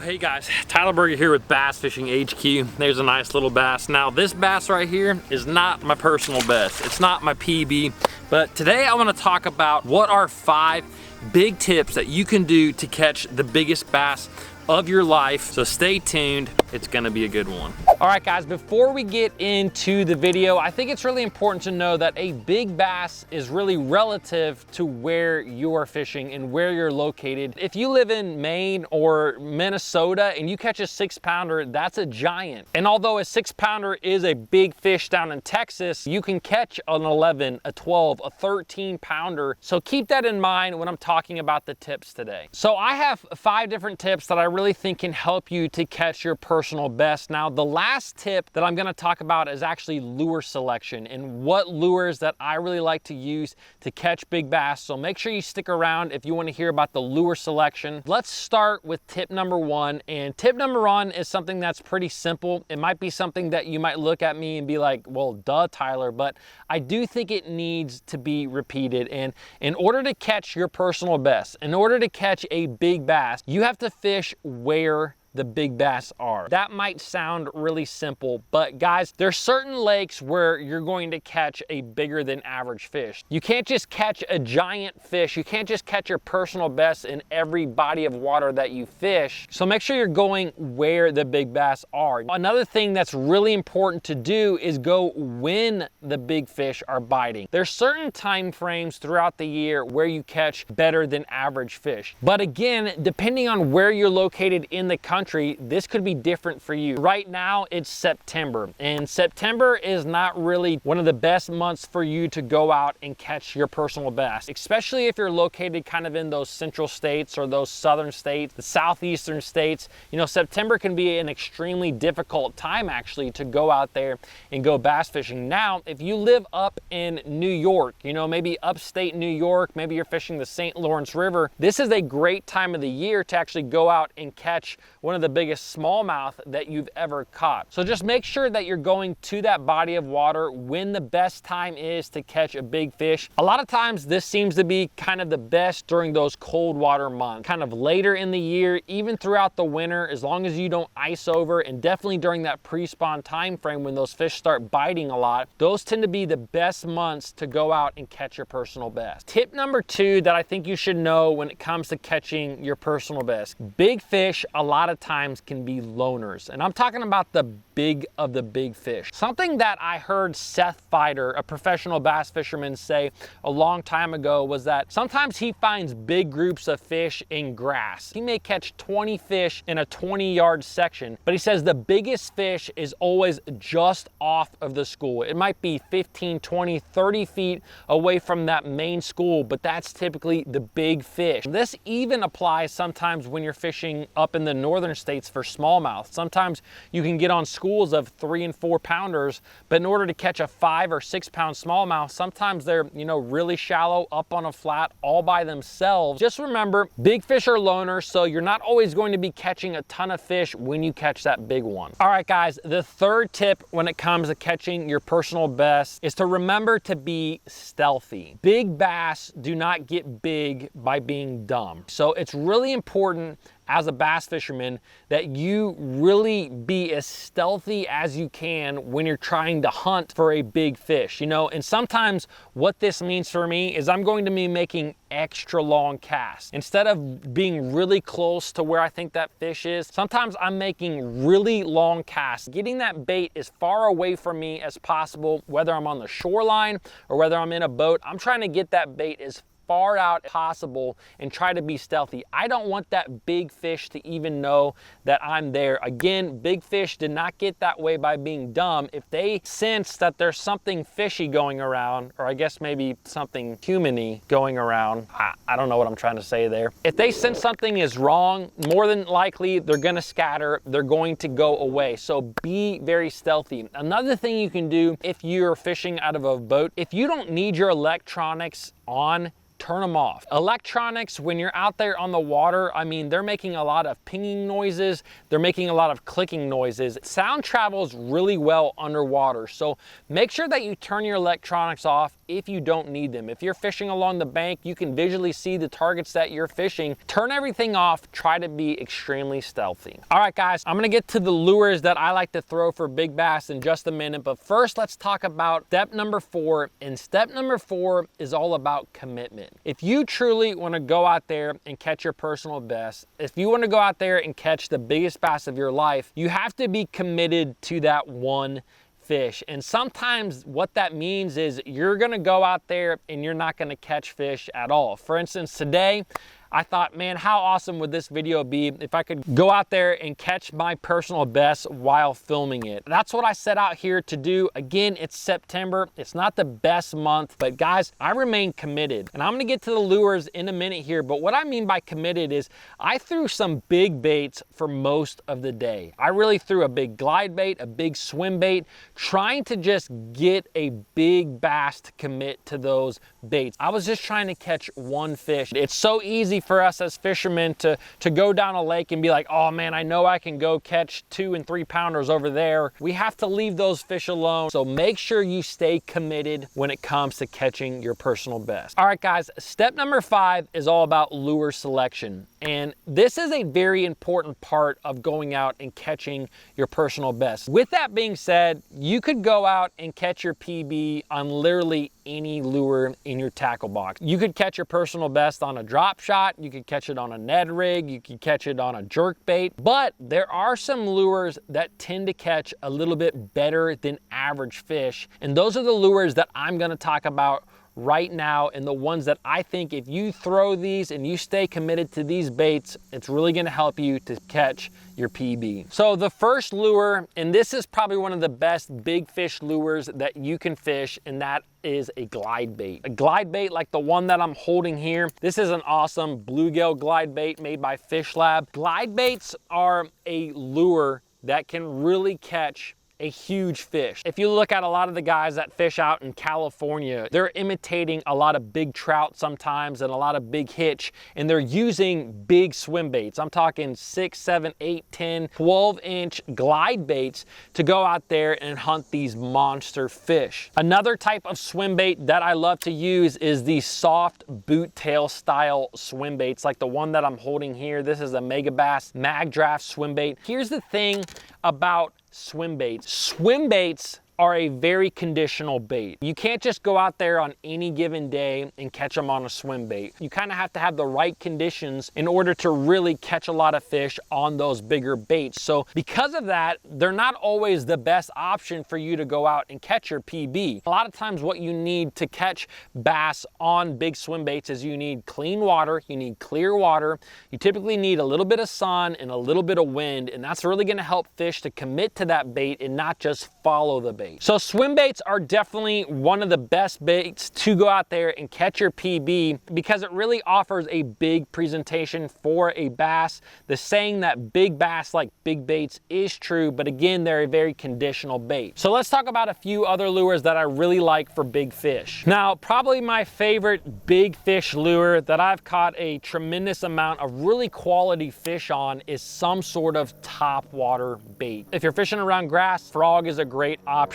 Hey guys, Tyler Berger here with Bass Fishing HQ. There's a nice little bass. Now this bass right here is not my personal best. It's not my PB, but today I want to talk about what are 5 big tips that you can do to catch the biggest bass of your life. So stay tuned, it's gonna be a good one. All right guys, before we get into the video, I think it's really important to know that a big bass is really relative to where you are fishing and where you're located. If you live in Maine or Minnesota and you catch a 6-pounder, that's a giant. And although a 6-pounder is a big fish down in Texas, you can catch an 11, a 12, a 13-pounder. So keep that in mind when I'm talking about the tips today. So I have 5 different tips that I really think can help you to catch your personal best. Now, the last tip that I'm gonna talk about is actually lure selection and what lures that I really like to use to catch big bass. So make sure you stick around if you wanna hear about the lure selection. Let's start with tip number 1. And tip number 1 is something that's pretty simple. It might be something that you might look at me and be like, well, duh, Tyler, but I do think it needs to be repeated. And in order to catch your personal best, in order to catch a big bass, you have to fish where the big bass are. That might sound really simple, but guys, there's certain lakes where you're going to catch a bigger than average fish. You can't just catch a giant fish. You can't just catch your personal best in every body of water that you fish. So make sure you're going where the big bass are. Another thing that's really important to do is go when the big fish are biting. There's certain time frames throughout the year where you catch better than average fish. But again, depending on where you're located in the country, this could be different for you. Right now it's September, and September is not really one of the best months for you to go out and catch your personal bass, especially if you're located kind of in those central states or those southern states, the southeastern states. You know, September can be an extremely difficult time actually to go out there and go bass fishing. Now, if you live up in New York, you know, maybe upstate New York, maybe you're fishing the St. Lawrence River, this is a great time of the year to actually go out and catch one of the biggest smallmouth that you've ever caught. So just make sure that you're going to that body of water when the best time is to catch a big fish. A lot of times this seems to be kind of the best during those cold water months, kind of later in the year, even throughout the winter, as long as you don't ice over, and definitely during that pre-spawn time frame when those fish start biting a lot. Those tend to be the best months to go out and catch your personal best. Tip number 2 that I think you should know when it comes to catching your personal best: big fish a lot of times can be loners. And I'm talking about the big of the big fish. Something that I heard Seth Feider, a professional bass fisherman, say a long time ago was that sometimes he finds big groups of fish in grass. He may catch 20 fish in a 20-yard section, but he says the biggest fish is always just off of the school. It might be 15, 20, 30 feet away from that main school, but that's typically the big fish. This even applies sometimes when you're fishing up in the northern states for smallmouth. Sometimes you can get on schools of 3 and 4 pounders, but in order to catch a 5 or 6 pound smallmouth, sometimes they're, you know, really shallow up on a flat all by themselves. Just remember, big fish are loners, so you're not always going to be catching a ton of fish when you catch that big one. All right guys, the third tip when it comes to catching your personal best is to remember to be stealthy. Big bass do not get big by being dumb. So it's really important as a bass fisherman that you really be as stealthy as you can when you're trying to hunt for a big fish, you know. And sometimes what this means for me is I'm going to be making extra long casts. Instead of being really close to where I think that fish is, sometimes I'm making really long casts, getting that bait as far away from me as possible, whether I'm on the shoreline or whether I'm in a boat. I'm trying to get that bait as far out as possible and try to be stealthy. I don't want that big fish to even know that I'm there. Again, big fish did not get that way by being dumb. If they sense that there's something fishy going around, or I guess maybe something human-y going around, I don't know what I'm trying to say there. If they sense something is wrong, more than likely they're gonna scatter, they're going to go away. So be very stealthy. Another thing you can do if you're fishing out of a boat, if you don't need your electronics on turn them off. Electronics, when you're out there on the water, I mean, they're making a lot of pinging noises, they're making a lot of clicking noises. Sound travels really well underwater, so make sure that you turn your electronics off if you don't need them. If you're fishing along the bank, you can visually see the targets that you're fishing. Turn everything off, try to be extremely stealthy. All right, guys, I'm gonna get to the lures that I like to throw for big bass in just a minute, but first let's talk about step number 4, and step number 4 is all about commitment. If you truly wanna go out there and catch your personal best, if you wanna go out there and catch the biggest bass of your life, you have to be committed to that one fish. And sometimes what that means is you're gonna go out there and you're not gonna catch fish at all. For instance, today, I thought, man, how awesome would this video be if I could go out there and catch my personal best while filming it. That's what I set out here to do. Again, it's September. It's not the best month, but guys, I remain committed. And I'm gonna get to the lures in a minute here, but what I mean by committed is I threw some big baits for most of the day. I really threw a big glide bait, a big swim bait, trying to just get a big bass to commit to those baits. I was just trying to catch one fish. It's so easy for us as fishermen to go down a lake and be like, oh man, I know I can go catch 2 and 3 pounders over there. We have to leave those fish alone. So make sure you stay committed when it comes to catching your personal best. All right, guys, step number 5 is all about lure selection. And this is a very important part of going out and catching your personal best. With that being said, you could go out and catch your PB on literally any lure in your tackle box. You could catch your personal best on a drop shot, you could catch it on a Ned rig, you could catch it on a jerk bait, but there are some lures that tend to catch a little bit better than average fish. And those are the lures that I'm gonna talk about right now, and the ones that I think if you throw these and you stay committed to these baits, it's really gonna help you to catch your PB. So the first lure, and this is probably one of the best big fish lures that you can fish, and that is a glide bait. A glide bait like the one that I'm holding here. This is an awesome bluegill glide bait made by Fish Lab. Glide baits are a lure that can really catch a huge fish. If you look at a lot of the guys that fish out in California, they're imitating a lot of big trout sometimes and a lot of big hitch, and they're using big swim baits. I'm talking 6, 7, 8, 10, 12-inch glide baits to go out there and hunt these monster fish. Another type of swim bait that I love to use is the soft boot tail style swim baits like the one that I'm holding here. This is a Megabass Mag Draft swim bait. Here's the thing about swim baits. Swim baits are a very conditional bait. You can't just go out there on any given day and catch them on a swim bait. You kind of have to have the right conditions in order to really catch a lot of fish on those bigger baits. So because of that, they're not always the best option for you to go out and catch your PB. A lot of times what you need to catch bass on big swim baits is you need clean water, you need clear water, you typically need a little bit of sun and a little bit of wind, and that's really gonna help fish to commit to that bait and not just follow the bait. So swim baits are definitely one of the best baits to go out there and catch your PB because it really offers a big presentation for a bass. The saying that big bass like big baits is true, but again, they're a very conditional bait. So let's talk about a few other lures that I really like for big fish. Now, probably my favorite big fish lure that I've caught a tremendous amount of really quality fish on is some sort of top water bait. If you're fishing around grass, frog is a great option.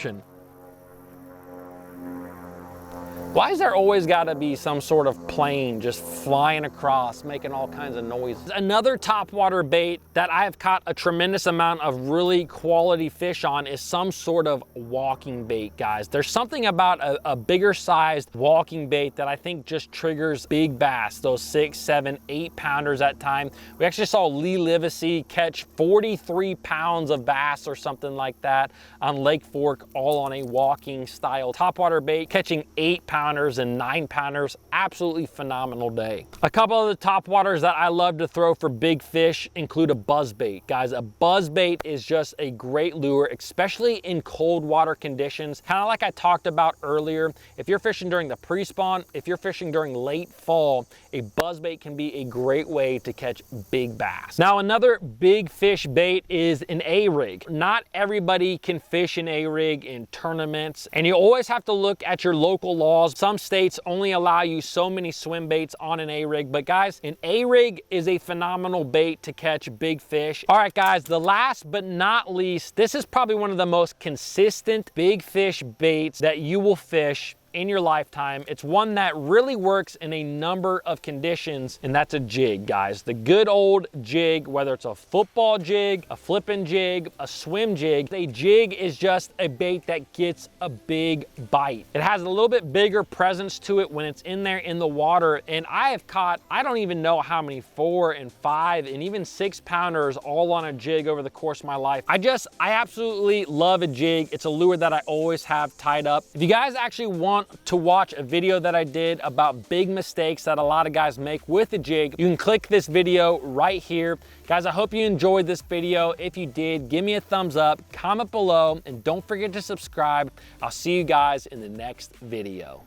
Why is there always gotta be some sort of plane just flying across, making all kinds of noises? Another topwater bait that I've caught a tremendous amount of really quality fish on is some sort of walking bait, guys. There's something about a bigger sized walking bait that I think just triggers big bass, those 6, 7, 8 pounders at time. We actually saw Lee Livesey catch 43 pounds of bass or something like that on Lake Fork, all on a walking style topwater bait, catching 8 pounders and 9 pounders. Absolutely phenomenal day. A couple of the top waters that I love to throw for big fish include a buzzbait. Guys, a buzzbait is just a great lure, especially in cold water conditions. Kind of like I talked about earlier, if you're fishing during the pre-spawn, if you're fishing during late fall, a buzzbait can be a great way to catch big bass. Now, another big fish bait is an A-rig. Not everybody can fish an A-rig in tournaments, and you always have to look at your local laws laws. Some states only allow you so many swim baits on an A-rig, but guys, an A-rig is a phenomenal bait to catch big fish. All right, guys, the last but not least, this is probably one of the most consistent big fish baits that you will fish in your lifetime. It's one that really works in a number of conditions, and that's a jig, guys. The good old jig, whether it's a football jig, a flipping jig, a swim jig. A jig is just a bait that gets a big bite. It has a little bit bigger presence to it when it's in there in the water, and I have caught, I don't even know how many 4 and 5 and even 6 pounders all on a jig over the course of my life. I absolutely love a jig. It's a lure that I always have tied up. If you guys actually want to watch a video that I did about big mistakes that a lot of guys make with a jig, you can click this video right here. Guys, I hope you enjoyed this video. If you did, give me a thumbs up, comment below, and don't forget to subscribe. I'll see you guys in the next video.